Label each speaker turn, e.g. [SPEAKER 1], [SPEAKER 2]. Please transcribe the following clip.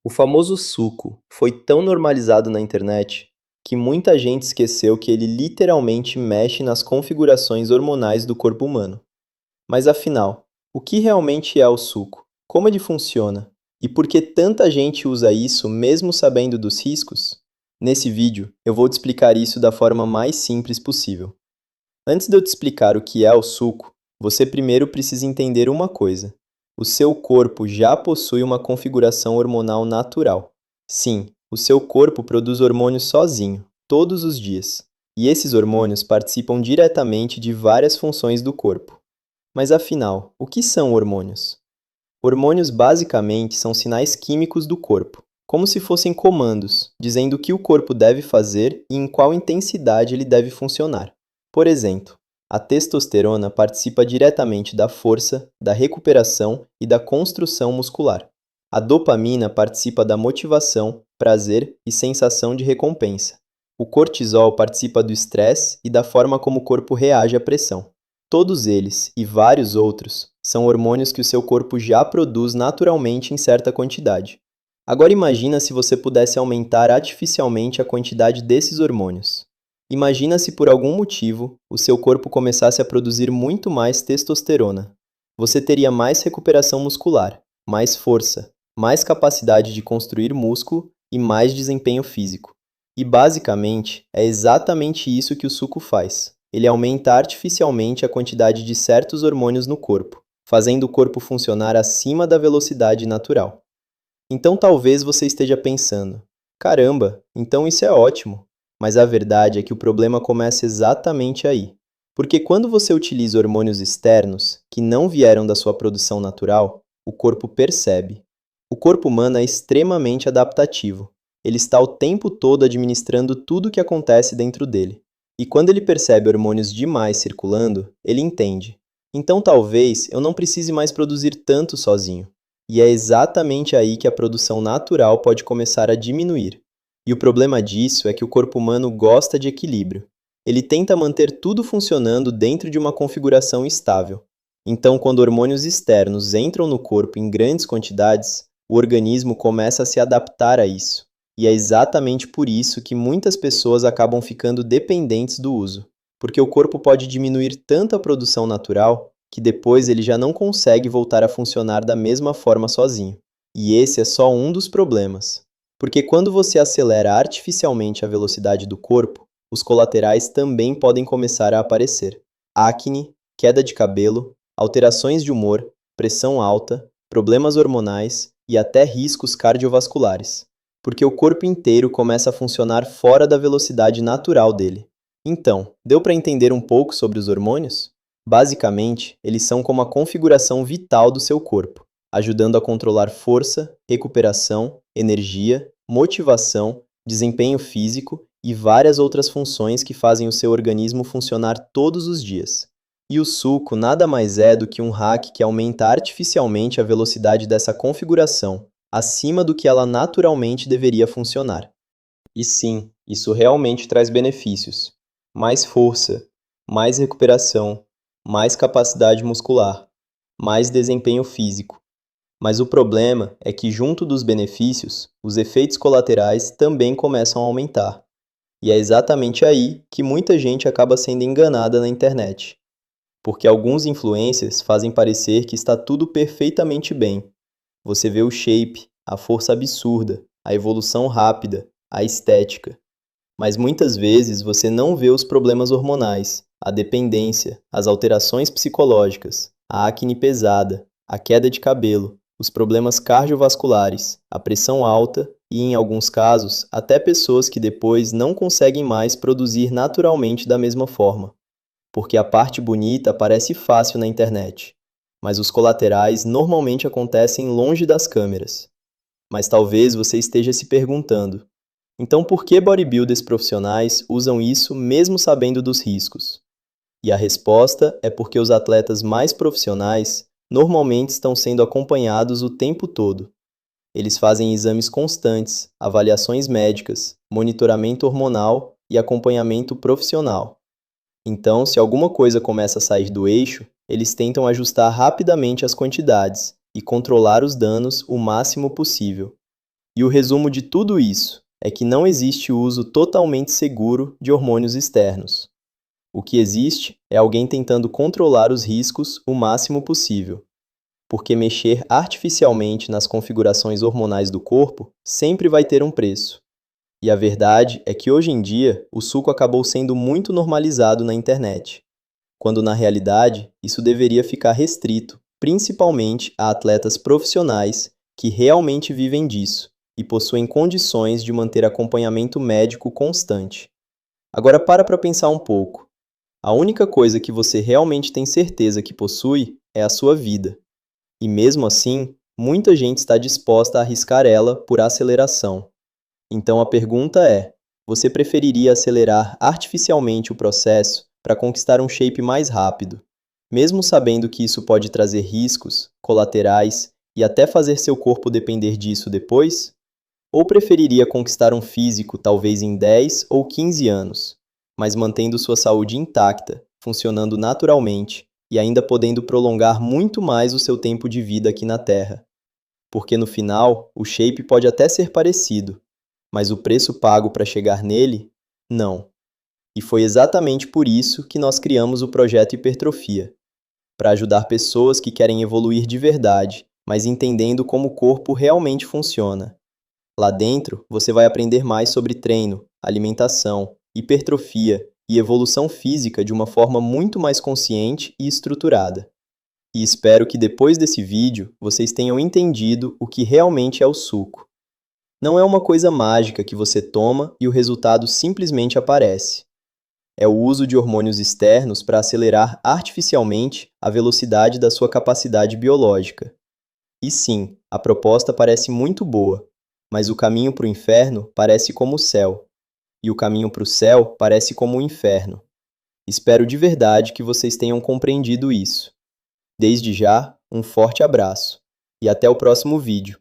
[SPEAKER 1] O famoso suco foi tão normalizado na internet que muita gente esqueceu que ele literalmente mexe nas configurações hormonais do corpo humano. Mas afinal, o que realmente é o suco? Como ele funciona? E por que tanta gente usa isso mesmo sabendo dos riscos? Nesse vídeo, eu vou te explicar isso da forma mais simples possível. Antes de eu te explicar o que é o suco, você primeiro precisa entender uma coisa. O seu corpo já possui uma configuração hormonal natural. Sim, o seu corpo produz hormônios sozinho, todos os dias. E esses hormônios participam diretamente de várias funções do corpo. Mas afinal, o que são hormônios? Hormônios basicamente são sinais químicos do corpo, como se fossem comandos, dizendo o que o corpo deve fazer e em qual intensidade ele deve funcionar. Por exemplo, a testosterona participa diretamente da força, da recuperação e da construção muscular. A dopamina participa da motivação, prazer e sensação de recompensa. O cortisol participa do estresse e da forma como o corpo reage à pressão. Todos eles, e vários outros, são hormônios que o seu corpo já produz naturalmente em certa quantidade. Agora imagina se você pudesse aumentar artificialmente a quantidade desses hormônios. Imagina se por algum motivo o seu corpo começasse a produzir muito mais testosterona. Você teria mais recuperação muscular, mais força, mais capacidade de construir músculo e mais desempenho físico. E basicamente, é exatamente isso que o suco faz. Ele aumenta artificialmente a quantidade de certos hormônios no corpo, fazendo o corpo funcionar acima da velocidade natural. Então talvez você esteja pensando: caramba, então isso é ótimo. Mas a verdade é que o problema começa exatamente aí. Porque quando você utiliza hormônios externos, que não vieram da sua produção natural, o corpo percebe. O corpo humano é extremamente adaptativo. Ele está o tempo todo administrando tudo o que acontece dentro dele. E quando ele percebe hormônios demais circulando, ele entende. Então talvez eu não precise mais produzir tanto sozinho. E é exatamente aí que a produção natural pode começar a diminuir. E o problema disso é que o corpo humano gosta de equilíbrio. Ele tenta manter tudo funcionando dentro de uma configuração estável. Então, quando hormônios externos entram no corpo em grandes quantidades, o organismo começa a se adaptar a isso. E é exatamente por isso que muitas pessoas acabam ficando dependentes do uso, porque o corpo pode diminuir tanto a produção natural que depois ele já não consegue voltar a funcionar da mesma forma sozinho. E esse é só um dos problemas. Porque quando você acelera artificialmente a velocidade do corpo, os colaterais também podem começar a aparecer. Acne, queda de cabelo, alterações de humor, pressão alta, problemas hormonais e até riscos cardiovasculares. Porque o corpo inteiro começa a funcionar fora da velocidade natural dele. Então, deu para entender um pouco sobre os hormônios? Basicamente, eles são como a configuração vital do seu corpo, ajudando a controlar força, recuperação, energia, motivação, desempenho físico e várias outras funções que fazem o seu organismo funcionar todos os dias. E o suco nada mais é do que um hack que aumenta artificialmente a velocidade dessa configuração, acima do que ela naturalmente deveria funcionar. E sim, isso realmente traz benefícios. Mais força, mais recuperação, mais capacidade muscular, mais desempenho físico. Mas o problema é que, junto dos benefícios, os efeitos colaterais também começam a aumentar. E é exatamente aí que muita gente acaba sendo enganada na internet. Porque alguns influencers fazem parecer que está tudo perfeitamente bem. Você vê o shape, a força absurda, a evolução rápida, a estética. Mas muitas vezes você não vê os problemas hormonais, a dependência, as alterações psicológicas, a acne pesada, a queda de cabelo, os problemas cardiovasculares, a pressão alta e, em alguns casos, até pessoas que depois não conseguem mais produzir naturalmente da mesma forma. Porque a parte bonita parece fácil na internet, mas os colaterais normalmente acontecem longe das câmeras. Mas talvez você esteja se perguntando: então por que bodybuilders profissionais usam isso mesmo sabendo dos riscos? E a resposta é porque os atletas mais profissionais normalmente estão sendo acompanhados o tempo todo. Eles fazem exames constantes, avaliações médicas, monitoramento hormonal e acompanhamento profissional. Então, se alguma coisa começa a sair do eixo, eles tentam ajustar rapidamente as quantidades e controlar os danos o máximo possível. E o resumo de tudo isso é que não existe uso totalmente seguro de hormônios externos. O que existe é alguém tentando controlar os riscos o máximo possível, porque mexer artificialmente nas configurações hormonais do corpo sempre vai ter um preço. E a verdade é que hoje em dia o suco acabou sendo muito normalizado na internet, quando na realidade isso deveria ficar restrito, principalmente a atletas profissionais que realmente vivem disso e possuem condições de manter acompanhamento médico constante. Agora para pensar um pouco. A única coisa que você realmente tem certeza que possui é a sua vida. E mesmo assim, muita gente está disposta a arriscar ela por aceleração. Então a pergunta é: você preferiria acelerar artificialmente o processo para conquistar um shape mais rápido, mesmo sabendo que isso pode trazer riscos, colaterais e até fazer seu corpo depender disso depois? Ou preferiria conquistar um físico talvez em 10 ou 15 anos, mas mantendo sua saúde intacta, funcionando naturalmente e ainda podendo prolongar muito mais o seu tempo de vida aqui na Terra? Porque no final, o shape pode até ser parecido, mas o preço pago para chegar nele, não. E foi exatamente por isso que nós criamos o projeto Hipertrofia, para ajudar pessoas que querem evoluir de verdade, mas entendendo como o corpo realmente funciona. Lá dentro, você vai aprender mais sobre treino, alimentação, hipertrofia e evolução física de uma forma muito mais consciente e estruturada. E espero que depois desse vídeo vocês tenham entendido o que realmente é o suco. Não é uma coisa mágica que você toma e o resultado simplesmente aparece. É o uso de hormônios externos para acelerar artificialmente a velocidade da sua capacidade biológica. E sim, a proposta parece muito boa, mas o caminho para o inferno parece como o céu, e o caminho para o céu parece como o inferno. Espero de verdade que vocês tenham compreendido isso. Desde já, um forte abraço, e até o próximo vídeo.